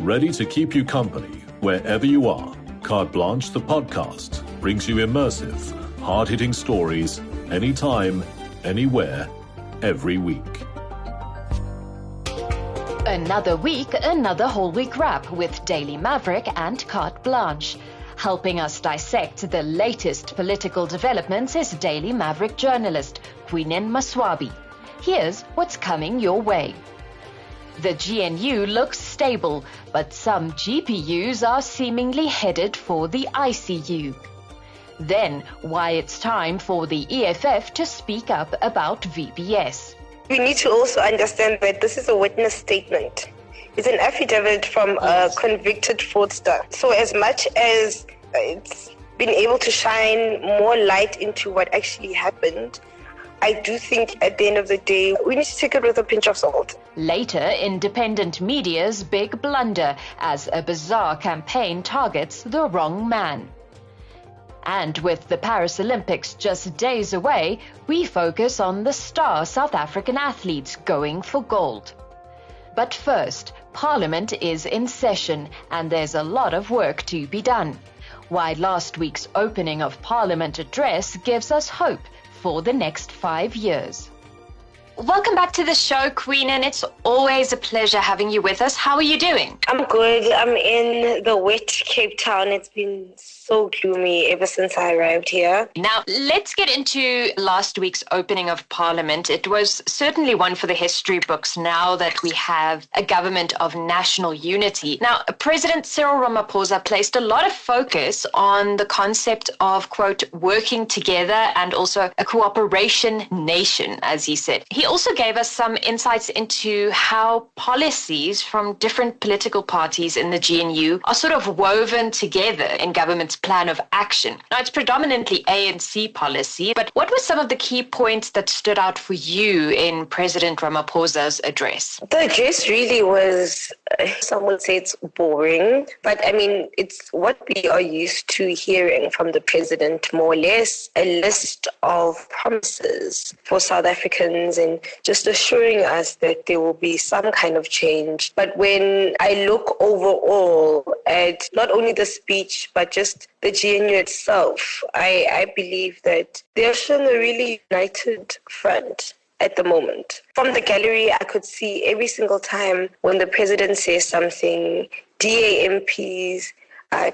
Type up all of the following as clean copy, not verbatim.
ready to keep you company wherever you are. Carte Blanche, the podcast, brings you immersive, hard-hitting stories anytime, anywhere, every week. Another week, another whole week wrap with Daily Maverick and Carte Blanche. Helping us dissect the latest political developments is Daily Maverick journalist Queenin Maswabi. Here's what's coming your way. The GNU looks stable, but some GPUs are seemingly headed for the ICU. Then, why it's time for the EFF to speak up about VBS. We need to also understand that this is a witness statement. It's an affidavit from a convicted fraudster. So as much as it's been able to shine more light into what actually happened, I do think at the end of the day, we need to take it with a pinch of salt. Later, independent media's big blunder as a bizarre campaign targets the wrong man. And with the Paris Olympics just days away, we focus on the star South African athletes going for gold. But first, Parliament is in session and there's a lot of work to be done. While last week's opening of Parliament address gives us hope for the next 5 years. Welcome back to the show, Queen, and it's always a pleasure having you with us. How are you doing? I'm good. I'm in the wet Cape Town. It's been so gloomy ever since I arrived here. Now, let's get into last week's opening of Parliament. It was certainly one for the history books now that we have a government of national unity. Now, President Cyril Ramaphosa placed a lot of focus on the concept of, quote, working together and also a cooperation nation, as he said. He also gave us some insights into how policies from different political parties in the GNU are sort of woven together in government's plan of action. Now, it's predominantly ANC policy, but what were some of the key points that stood out for you in President Ramaphosa's address? The address really was, some would say it's boring, but I mean, it's what we are used to hearing from the president, more or less, a list of promises for South Africans and just assuring us that there will be some kind of change. But when I look overall at not only the speech, but just the GNU itself, I believe that they're showing a really united front at the moment. From the gallery, I could see every single time when the president says something, DAMPs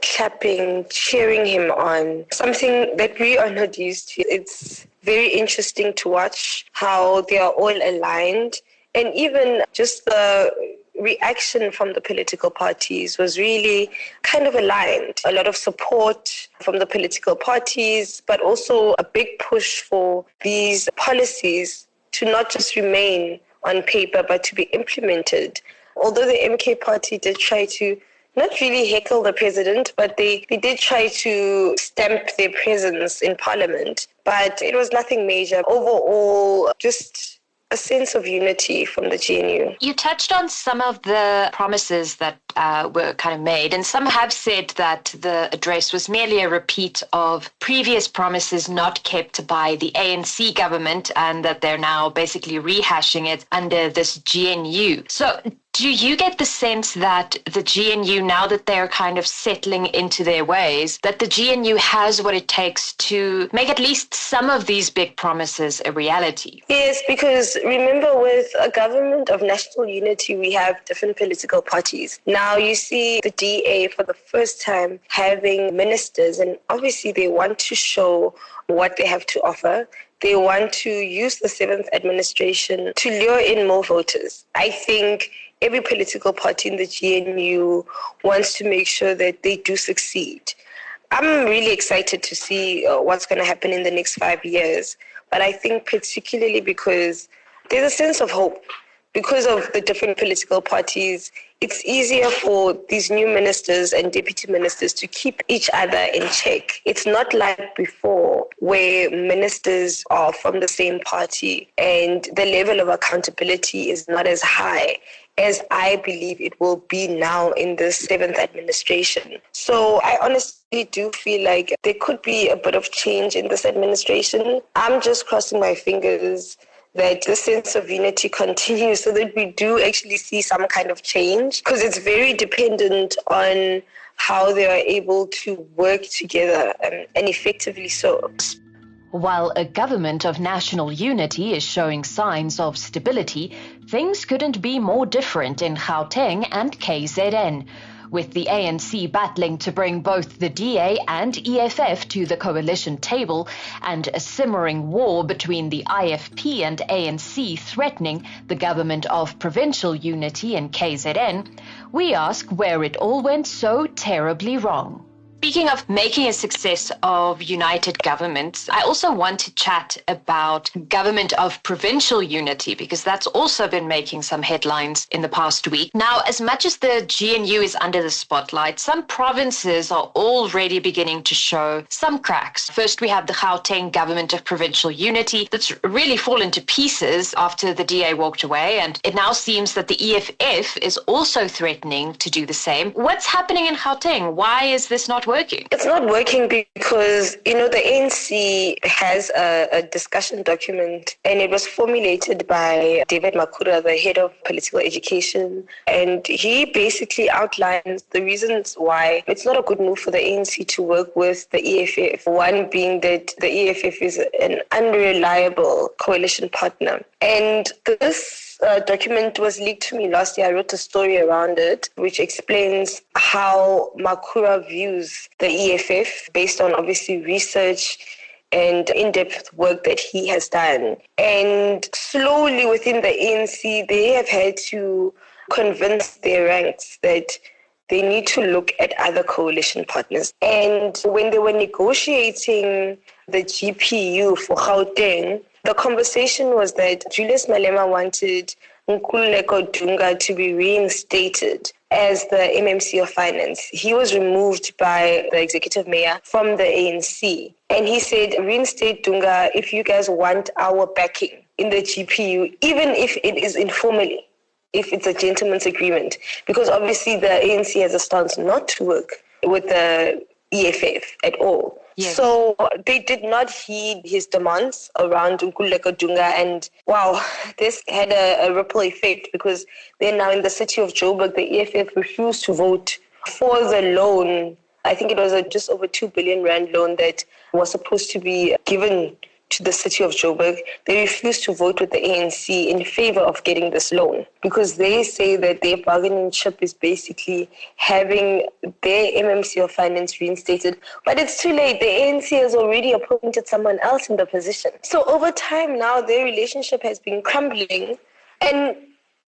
clapping, cheering him on, something that we are not used to. It's very interesting to watch how they are all aligned. And even just the reaction from the political parties was really kind of aligned. A lot of support from the political parties, but also a big push for these policies to not just remain on paper, but to be implemented. Although the MK party did try to not really heckle the president, but they did try to stamp their presence in Parliament. But it was nothing major. Overall, just a sense of unity from the GNU. You touched on some of the promises that were kind of made, and some have said that the address was merely a repeat of previous promises not kept by the ANC government and that they're now basically rehashing it under this GNU. So do you get the sense that the GNU, now that they're kind of settling into their ways, that the GNU has what it takes to make at least some of these big promises a reality? Yes, because remember, with a government of national unity, we have different political parties. Now you see the DA for the first time having ministers, and obviously they want to show what they have to offer. They want to use the 7th administration to lure in more voters. I think every political party in the GNU wants to make sure that they do succeed. I'm really excited to see what's going to happen in the next 5 years. But I think particularly because there's a sense of hope. Because of the different political parties, it's easier for these new ministers and deputy ministers to keep each other in check. It's not like before where ministers are from the same party and the level of accountability is not as high as I believe it will be now in the 7th administration. So I honestly do feel like there could be a bit of change in this administration. I'm just crossing my fingers that the sense of unity continues so that we do actually see some kind of change, because it's very dependent on how they are able to work together and effectively so. While a government of national unity is showing signs of stability, things couldn't be more different in Gauteng and KZN. With the ANC battling to bring both the DA and EFF to the coalition table and a simmering war between the IFP and ANC threatening the government of provincial unity in KZN, we ask where it all went so terribly wrong. Speaking of making a success of united governments, I also want to chat about government of provincial unity, because that's also been making some headlines in the past week. Now, as much as the GNU is under the spotlight, some provinces are already beginning to show some cracks. First, we have the Gauteng government of provincial unity that's really fallen to pieces after the DA walked away, and it now seems that the EFF is also threatening to do the same. What's happening in Gauteng? Why is this not working? It's not working because, the ANC has a discussion document, and it was formulated by David Makhura, the head of political education. And he basically outlines the reasons why it's not a good move for the ANC to work with the EFF. One being that the EFF is an unreliable coalition partner. And this document was leaked to me last year. I wrote a story around it, which explains how Makhura views the EFF based on obviously research and in-depth work that he has done. And slowly within the ANC, they have had to convince their ranks that they need to look at other coalition partners. And when they were negotiating the GPU for Gauteng, the conversation was that Julius Malema wanted Nkululeko Dunga to be reinstated as the MMC of Finance. He was removed by the executive mayor from the ANC. And he said, reinstate Dunga if you guys want our backing in the GPU, even if it is informally, if it's a gentleman's agreement. Because obviously the ANC has a stance not to work with the EFF at all. Yes. So they did not heed his demands around Nkululeko Dunga, and wow, this had a ripple effect, because then now in the city of Joburg, the EFF refused to vote for the loan. I think it was just over 2 billion rand loan that was supposed to be given to the city of Joburg. They refused to vote with the ANC in favor of getting this loan, because they say that their bargaining chip is basically having their MMC of Finance reinstated. But it's too late. The ANC has already appointed someone else in the position. So over time now, their relationship has been crumbling. And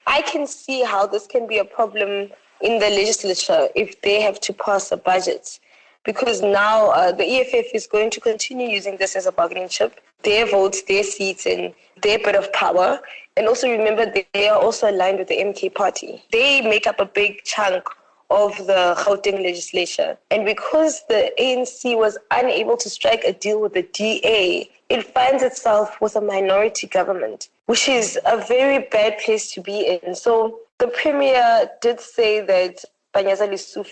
I can see how this can be a problem in the legislature if they have to pass a budget. Because now the EFF is going to continue using this as a bargaining chip, their votes, their seats, and their bit of power. And also remember, they are also aligned with the MK party. They make up a big chunk of the Gauteng legislature. And because the ANC was unable to strike a deal with the DA, it finds itself with a minority government, which is a very bad place to be in. So the Premier did say that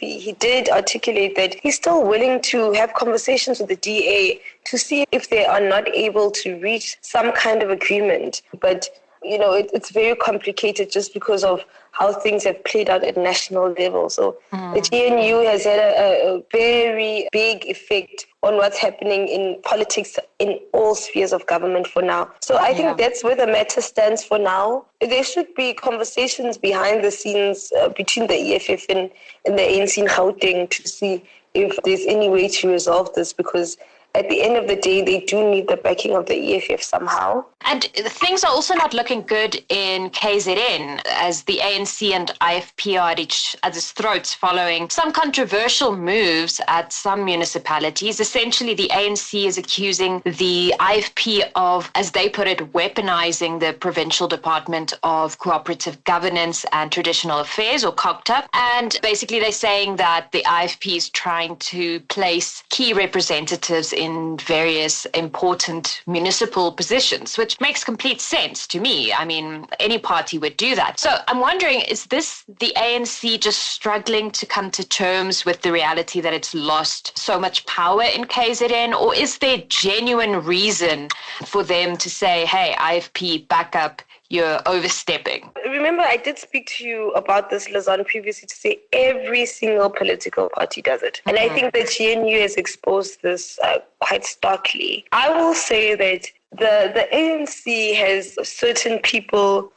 he did articulate that he's still willing to have conversations with the DA to see if they are not able to reach some kind of agreement. But, it's very complicated just because of how things have played out at national level. So the GNU has had a very big effect on what's happening in politics in all spheres of government for now. So I think that's where the matter stands for now. There should be conversations behind the scenes between the EFF and the ANC in Gauteng to see if there's any way to resolve this, because at the end of the day, they do need the backing of the EFF somehow. And things are also not looking good in KZN, as the ANC and IFP are at each other's throats following some controversial moves at some municipalities. Essentially, the ANC is accusing the IFP of, as they put it, weaponizing the Provincial Department of Cooperative Governance and Traditional Affairs, or Carte. And basically, they're saying that the IFP is trying to place key representatives in various important municipal positions, which makes complete sense to me. I mean, any party would do that. So I'm wondering, is this the ANC just struggling to come to terms with the reality that it's lost so much power in KZN, or is there genuine reason for them to say, hey, IFP, back up, you're overstepping? Remember, I did speak to you about this, Lazan, previously, to say every single political party does it. And I think that GNU has exposed this quite starkly. I will say that the ANC has certain people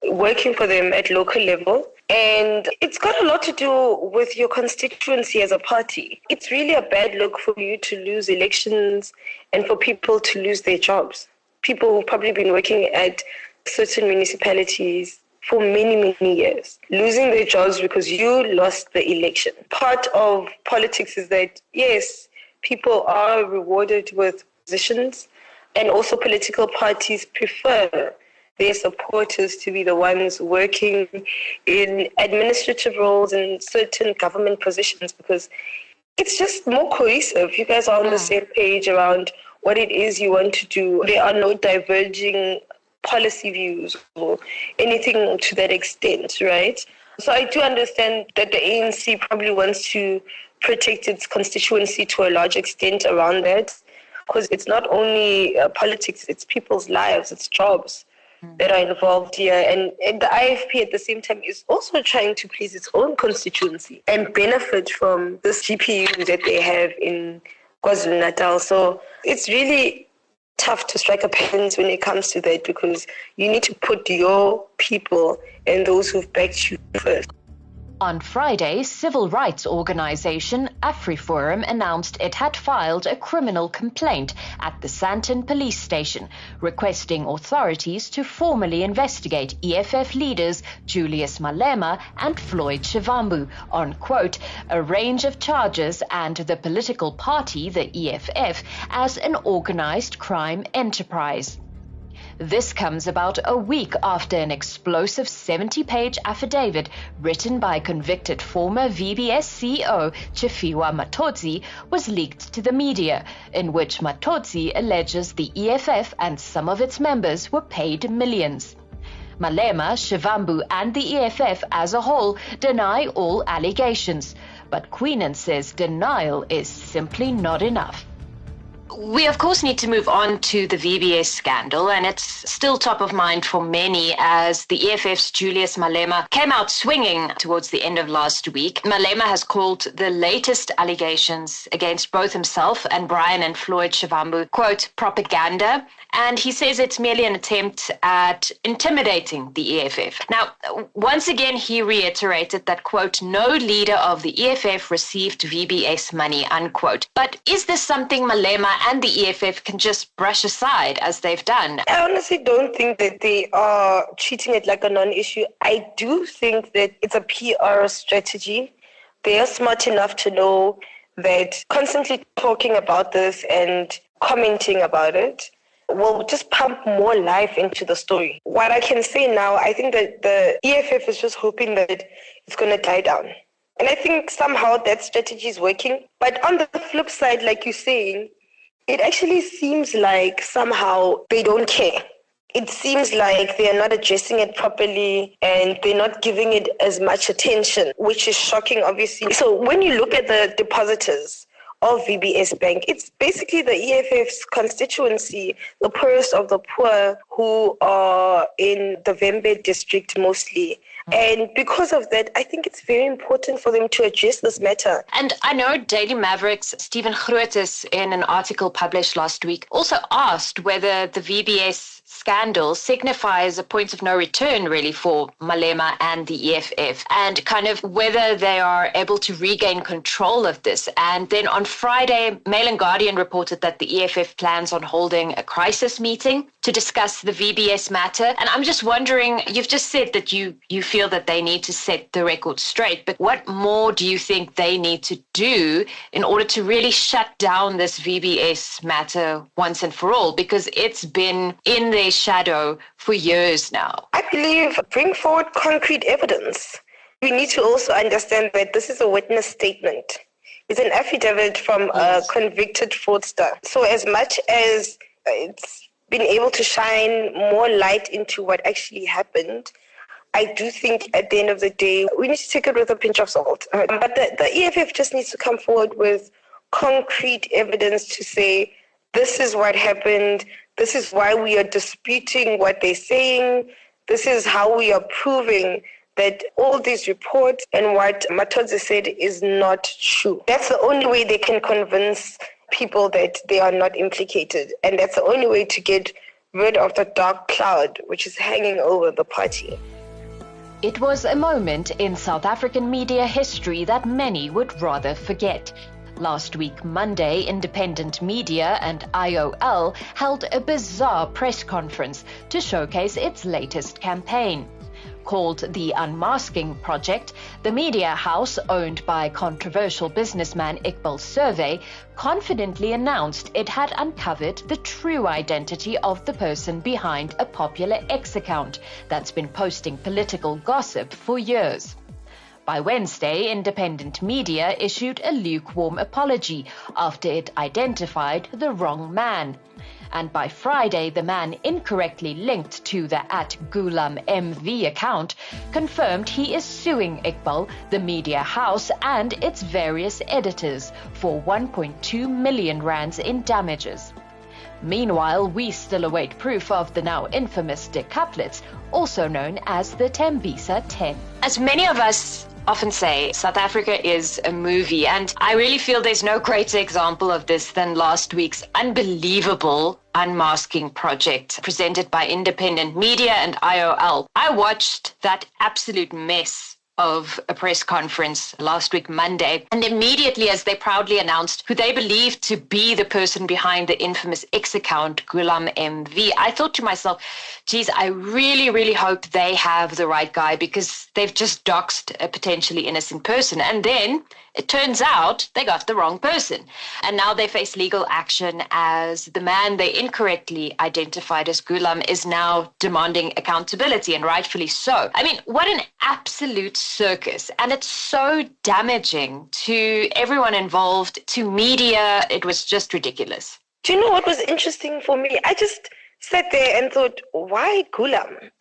working for them at local level, and it's got a lot to do with your constituency as a party. It's really a bad look for you to lose elections and for people to lose their jobs. People who've probably been working at certain municipalities for many, many years, losing their jobs because you lost the election. Part of politics is that, yes, people are rewarded with positions, and also political parties prefer their supporters to be the ones working in administrative roles and certain government positions, because it's just more cohesive. You guys are on the same page around what it is you want to do. There are no diverging policy views or anything to that extent, right? So I do understand that the ANC probably wants to protect its constituency to a large extent around that, because it's not only politics, it's people's lives, it's jobs that are involved here. And the IFP at the same time is also trying to please its own constituency and benefit from this GPU that they have in KwaZulu-Natal. So it's really tough to strike a balance when it comes to that, because you need to put your people and those who've backed you first. On Friday, civil rights organization AfriForum announced it had filed a criminal complaint at the Sandton police station, requesting authorities to formally investigate EFF leaders Julius Malema and Floyd Shivambu on, quote, a range of charges and the political party, the EFF, as an organized crime enterprise. This comes about a week after an explosive 70-page affidavit written by convicted former VBS CEO Chifiwa Matodzi was leaked to the media, in which Matodzi alleges the EFF and some of its members were paid millions. Malema, Shivambu and the EFF as a whole deny all allegations, but Queenan says denial is simply not enough. We, of course, need to move on to the VBS scandal, and it's still top of mind for many as the EFF's Julius Malema came out swinging towards the end of last week. Malema has called the latest allegations against both himself and Brian and Floyd Shivambu, quote, propaganda, and he says it's merely an attempt at intimidating the EFF. Now, once again, he reiterated that, quote, no leader of the EFF received VBS money, unquote. But is this something Malema and the EFF can just brush aside as they've done? I honestly don't think that they are treating it like a non-issue. I do think that it's a PR strategy. They are smart enough to know that constantly talking about this and commenting about it will just pump more life into the story. What I can say now, I think that the EFF is just hoping that it's going to die down. And I think somehow that strategy is working. But on the flip side, like you're saying, it actually seems like somehow they don't care. It seems like they're not addressing it properly and they're not giving it as much attention, which is shocking, obviously. So when you look at the depositors of VBS Bank, it's basically the EFF's constituency, the poorest of the poor, who are in the Vembe district mostly. And because of that, I think it's very important for them to address this matter. And I know Daily Maverick's Stephen Grootes, in an article published last week, also asked whether the VBS scandal signifies a point of no return, really, for Malema and the EFF, and kind of whether they are able to regain control of this. And then on Friday, Mail and Guardian reported that the EFF plans on holding a crisis meeting to discuss the VBS matter. And I'm just wondering, you've just said that you feel that they need to set the record straight, but what more do you think they need to do in order to really shut down this VBS matter once and for all? Because it's been in their shadow for years now. I believe bring forward concrete evidence. We need to also understand that this is a witness statement. It's an affidavit from a convicted fraudster. So as much as it's been able to shine more light into what actually happened, I do think at the end of the day, we need to take it with a pinch of salt. But the EFF just needs to come forward with concrete evidence to say, this is what happened, this is why we are disputing what they're saying, this is how we are proving that all these reports and what Matodze said is not true. That's the only way they can convince people that they are not implicated. And that's the only way to get rid of the dark cloud which is hanging over the party. It was a moment in South African media history that many would rather forget. Last week, Monday, independent media and IOL held a bizarre press conference to showcase its latest campaign. Called the Unmasking Project, the media house, owned by controversial businessman Iqbal Survey, confidently announced it had uncovered the true identity of the person behind a popular X account that's been posting political gossip for years. By Wednesday, independent media issued a lukewarm apology after it identified the wrong man. And by Friday, the man incorrectly linked to the @GulamMV account confirmed he is suing Iqbal, the media house, and its various editors for 1.2 million rands in damages. Meanwhile, we still await proof of the now infamous decouplets, also known as the Tembisa 10. As many of us often say, South Africa is a movie, and I really feel there's no greater example of this than last week's unbelievable Unmasking Project presented by independent media and IOL. I watched that absolute mess of a press conference last week, Monday, and immediately as they proudly announced who they believed to be the person behind the infamous X account, GulamMV, I thought to myself, geez, I really, really hope they have the right guy, because they've just doxed a potentially innocent person. And then it turns out they got the wrong person. And now they face legal action as the man they incorrectly identified as Gulam is now demanding accountability, and rightfully so. I mean, what an absolute circus. And it's so damaging to everyone involved, to media. It was just ridiculous. Do you know what was interesting for me? I just sat there and thought, why Gulam?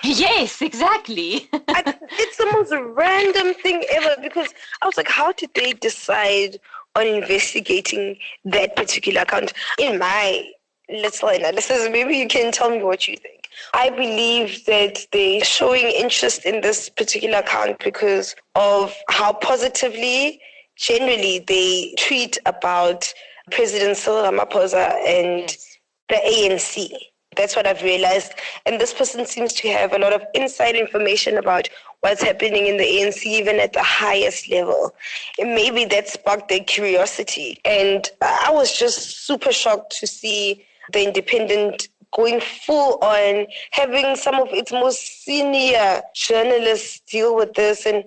Yes, exactly. It's the most random thing ever, because I was like, how did they decide on investigating that particular account? In my little analysis, maybe you can tell me what you think. I believe that they're showing interest in this particular account because of how positively, generally, they tweet about President Cyril Ramaphosa and the ANC. That's what I've realized. And this person seems to have a lot of inside information about what's happening in the ANC, even at the highest level. And maybe that sparked their curiosity. And I was just super shocked to see the Independent going full on, having some of its most senior journalists deal with this. And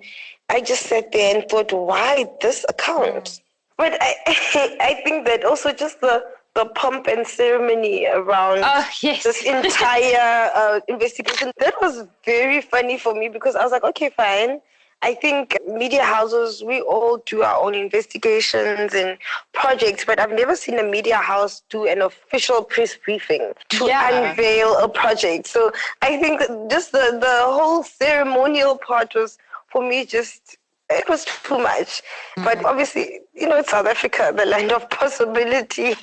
I just sat there and thought, why this account? But I think that also just the pomp and ceremony around this entire investigation, that was very funny for me, because I was like, okay, fine. I think media houses, we all do our own investigations and projects, but I've never seen a media house do an official press briefing to unveil a project. So I think just the whole ceremonial part was, for me, just, it was too much. But obviously, you know, it's South Africa, the land of possibility.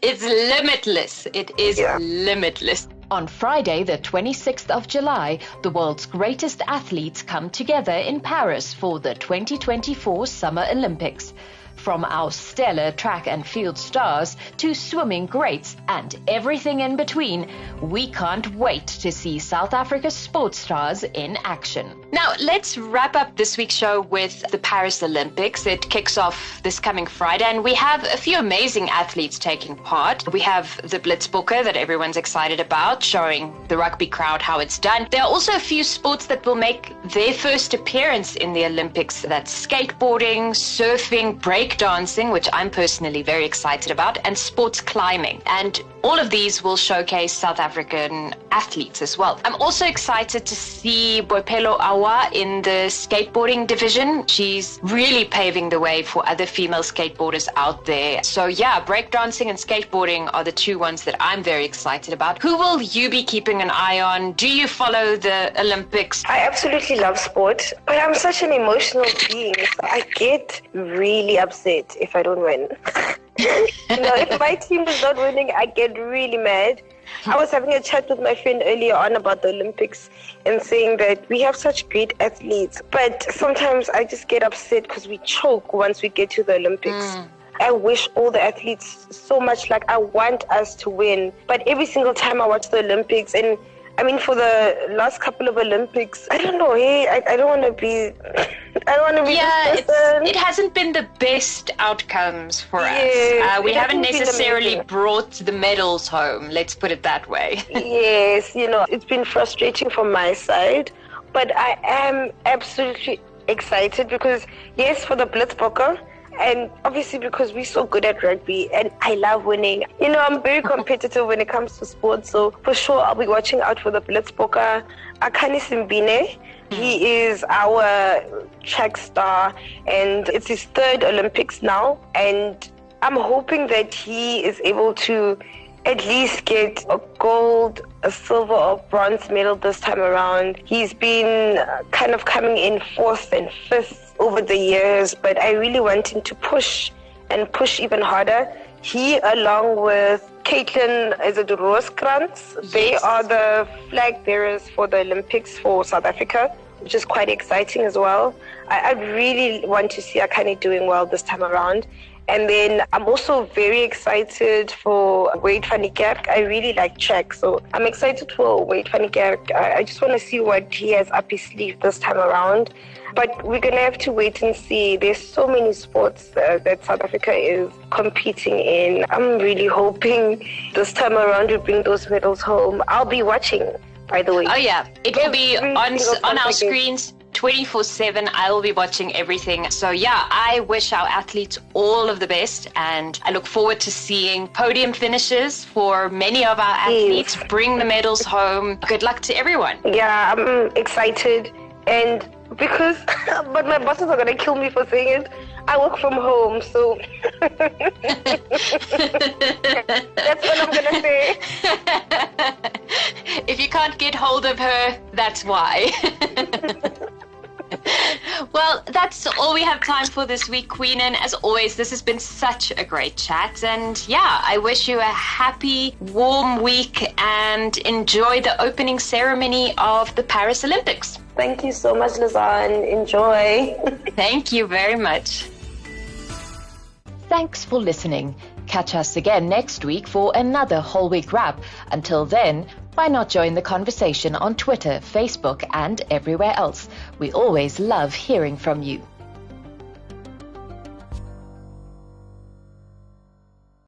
It's limitless. It is limitless. On Friday, the 26th of July, the world's greatest athletes come together in Paris for the 2024 Summer Olympics. From our stellar track and field stars to swimming greats and everything in between, we can't wait to see South Africa's sports stars in action. Now, let's wrap up this week's show with the Paris Olympics. It kicks off this coming Friday, and we have a few amazing athletes taking part. We have the Blitzbokke that everyone's excited about, showing the rugby crowd how it's done. There are also a few sports that will make their first appearance in the Olympics. That's skateboarding, surfing, break breakdancing, which I'm personally very excited about, and sports climbing. And all of these will showcase South African athletes as well. I'm also excited to see Boipelo Awa in the skateboarding division. She's really paving the way for other female skateboarders out there. So yeah, breakdancing and skateboarding are the two ones that I'm very excited about. Who will you be keeping an eye on? Do you follow the Olympics? I absolutely love sport, but I'm such an emotional being, so I get really upset if I don't win. If my team is not winning, I get really mad. I was having a chat with my friend earlier on about the Olympics and saying that we have such great athletes, but sometimes I just get upset because we choke once we get to the Olympics. I wish all the athletes so much, like I want us to win, but every single time I watch the Olympics, and I mean, for the last couple of Olympics, I don't know. Hey, I don't want to be. I don't want to be. Yeah, it hasn't been the best outcomes for us. We haven't necessarily brought the medals home. Let's put it that way. Yes, it's been frustrating from my side, but I am absolutely excited because yes, for the Blitzbokke. And obviously because we're so good at rugby and I love winning. I'm very competitive when it comes to sports. So for sure, I'll be watching out for the Blitzbokke. Akani Simbine, he is our track star and it's his third Olympics now. And I'm hoping that he is able to at least get a gold, a silver or bronze medal this time around. He's been kind of coming in fourth and fifth over the years, but I really want him to push even harder. He, along with Caitlin Roskrantz, they are the flag bearers for the Olympics for South Africa, which is quite exciting as well. I really want to see Akani doing well this time around. And then I'm also very excited for Wade van der Kerk. I really like track, so I'm excited for Wade van der Kerk. I just want to see what he has up his sleeve this time around. But we're going to have to wait and see. There's so many sports that South Africa is competing in. I'm really hoping this time around we bring those medals home. I'll be watching, by the way. Oh, yeah. It will be on our screens 24/7. I will be watching everything. So, yeah, I wish our athletes all of the best. And I look forward to seeing podium finishes for many of our athletes. Yes. Bring the medals home. Good luck to everyone. Yeah, I'm excited. And because, but my bosses are going to kill me for saying it, I work from home, so that's what I'm going to say. If you can't get hold of her, that's why. Well, that's all we have time for this week, Queen. And as always, this has been such a great chat. And yeah, I wish you a happy, warm week and enjoy the opening ceremony of the Paris Olympics. Thank you so much, Lizanne. Enjoy. Thank you very much. Thanks for listening. Catch us again next week for another WholeWeek wrap. Until then, why not join the conversation on Twitter, Facebook, and everywhere else? We always love hearing from you.